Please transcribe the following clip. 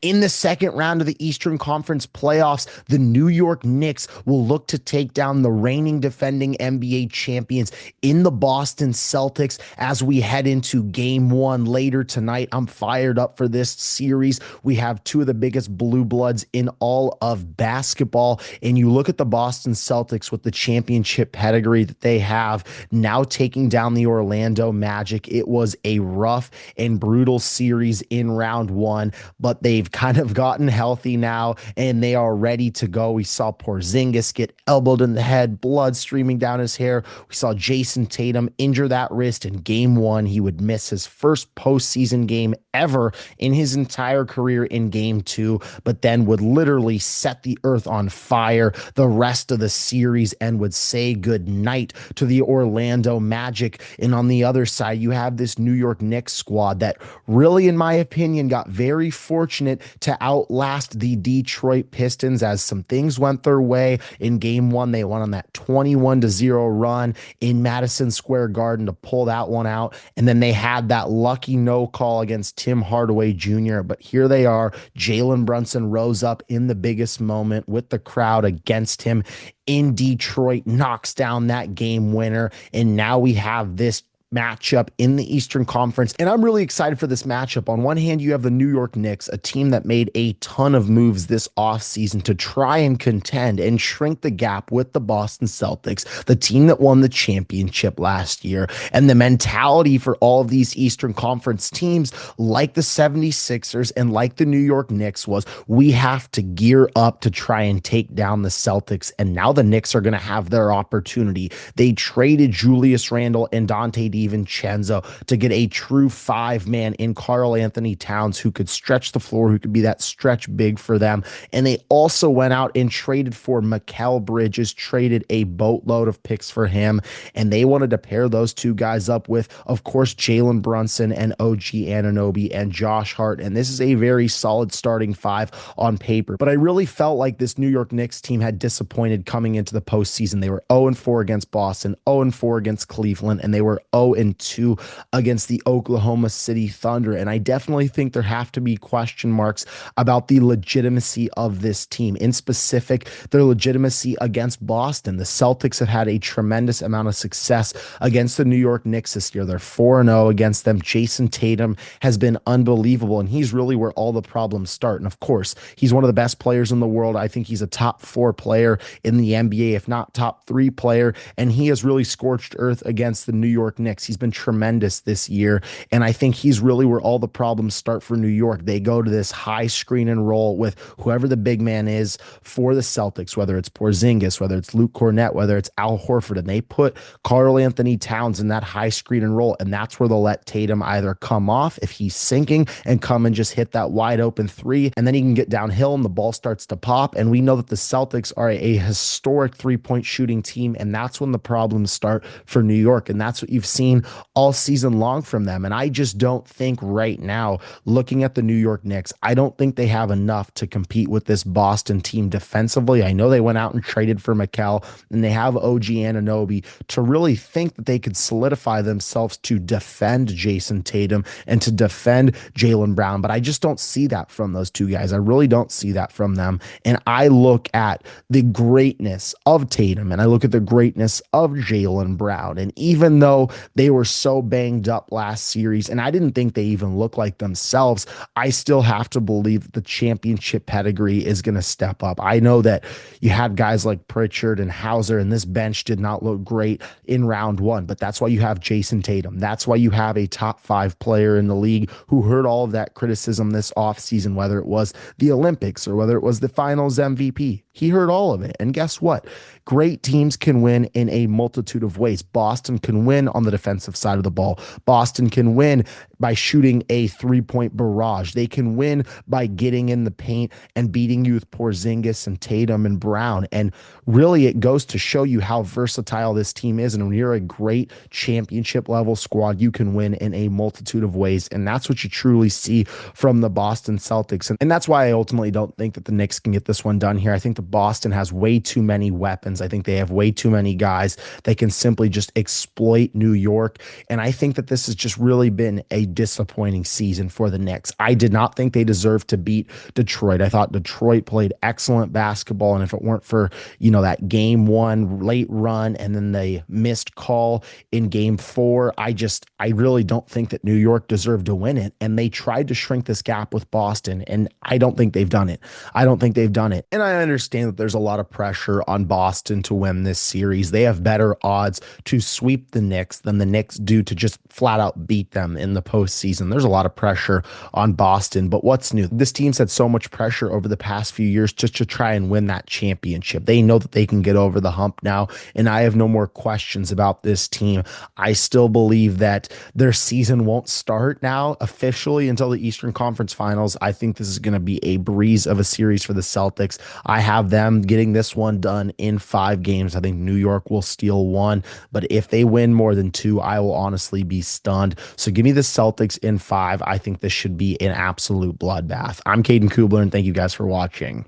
In the second round of the Eastern Conference playoffs, the New York Knicks will look to take down the reigning defending NBA champions in the Boston Celtics as we head into game one later tonight. I'm fired up for this series. We have two of the biggest blue bloods in all of basketball. And you look at the Boston Celtics with the championship pedigree that they have now taking down the Orlando Magic. It was a rough and brutal series in round one, but they've kind of gotten healthy now and they are ready to go. We saw Porzingis get elbowed in the head, blood streaming down his hair. We saw Jason Tatum injure that wrist in game one. He would miss his first postseason game ever in his entire career in game two, but then would literally set the earth on fire the rest of the series and would say good night to the Orlando Magic. And on the other side, you have this New York Knicks squad that really, in my opinion, got very fortunate to outlast the Detroit Pistons as some things went their way. In game one, they went on that 21-0 run in Madison Square Garden to pull that one out. And then they had that lucky no call against Tim Hardaway Jr. But here they are. Jalen Brunson rose up in the biggest moment with the crowd against him in Detroit, knocks down that game winner. And now we have this matchup in the Eastern Conference. And I'm really excited for this matchup. On one hand, you have the New York Knicks, a team that made a ton of moves this offseason to try and contend and shrink the gap with the Boston Celtics, the team that won the championship last year. And the mentality for all of these Eastern Conference teams, like the 76ers and like the New York Knicks, was we have to gear up to try and take down the Celtics. And now the Knicks are going to have their opportunity. They traded Julius Randle and Dante DiVincenzo to get a true five-man in Karl Anthony Towns who could stretch the floor, who could be that stretch big for them. And they also went out and traded for Mikal Bridges, traded a boatload of picks for him. And they wanted to pair those two guys up with, of course, Jalen Brunson and OG Anunoby and Josh Hart. And this is a very solid starting five on paper. But I really felt like this New York Knicks team had disappointed coming into the postseason. They were 0-4 against Boston, 0-4 against Cleveland, and they were 0-2 against the Oklahoma City Thunder. And I definitely think there have to be question marks about the legitimacy of this team, in specific, their legitimacy against Boston. The Celtics have had a tremendous amount of success against the New York Knicks this year. They're 4-0 against them. Jason Tatum has been unbelievable, and he's really where all the problems start. And of course, he's one of the best players in the world. I think he's a top 4 player in the NBA, if not top 3 player, and he has really scorched earth against the New York Knicks. He's been tremendous this year, and I think he's really where all the problems start for New York. They go to this high screen and roll with whoever the big man is for the Celtics, whether it's Porzingis, whether it's Luke Cornett, whether it's Al Horford, and they put Karl Anthony Towns in that high screen and roll, and that's where they'll let Tatum either come off if he's sinking and come and just hit that wide open three, and then he can get downhill and the ball starts to pop. And we know that the Celtics are a historic three-point shooting team, and that's when the problems start for New York, and that's what you've seen all season long from them. And I just don't think right now, looking at the New York Knicks, I don't think they have enough to compete with this Boston team defensively. I know they went out and traded for Mikal, and they have OG Anunoby to really think that they could solidify themselves to defend Jason Tatum and to defend Jaylen Brown. But I just don't see that from those two guys. I really don't see that from them. And I look at the greatness of Tatum and I look at the greatness of Jaylen Brown. And even though they were so banged up last series, and I didn't think they even looked like themselves, I still have to believe that the championship pedigree is going to step up. I know that you had guys like Pritchard and Hauser, and this bench did not look great in round one, but that's why you have Jason Tatum. That's why you have a top 5 player in the league who heard all of that criticism this offseason, whether it was the Olympics or whether it was the finals MVP. He heard all of it. And guess what? Great teams can win in a multitude of ways. Boston can win on the defensive side of the ball. Boston can win by shooting a three-point barrage. They can win by getting in the paint and beating you with Porzingis and Tatum and Brown. And really, it goes to show you how versatile this team is. And when you're a great championship level squad, you can win in a multitude of ways. And that's what you truly see from the Boston Celtics. And that's why I ultimately don't think that the Knicks can get this one done here. I think the Boston has way too many weapons. I think they have way too many guys that can simply just exploit New York York. And I think that this has just really been a disappointing season for the Knicks. I did not think they deserved to beat Detroit. I thought Detroit played excellent basketball. And if it weren't for, that game one late run and then the missed call in game four, I really don't think that New York deserved to win it. And they tried to shrink this gap with Boston. And I don't think they've done it. I don't think they've done it. And I understand that there's a lot of pressure on Boston to win this series. They have better odds to sweep the Knicks than the Knicks do to just flat out beat them in the postseason. There's a lot of pressure on Boston, but what's new? This team's had so much pressure over the past few years just to try and win that championship. They know that they can get over the hump now, and I have no more questions about this team. I still believe that their season won't start now officially until the Eastern Conference Finals. I think this is going to be a breeze of a series for the Celtics. I have them getting this one done in 5 games. I think New York will steal one, but if they win more than 2, I will honestly be stunned. So give me the Celtics in 5. I think this should be an absolute bloodbath. I'm Caden Kubler, and thank you guys for watching.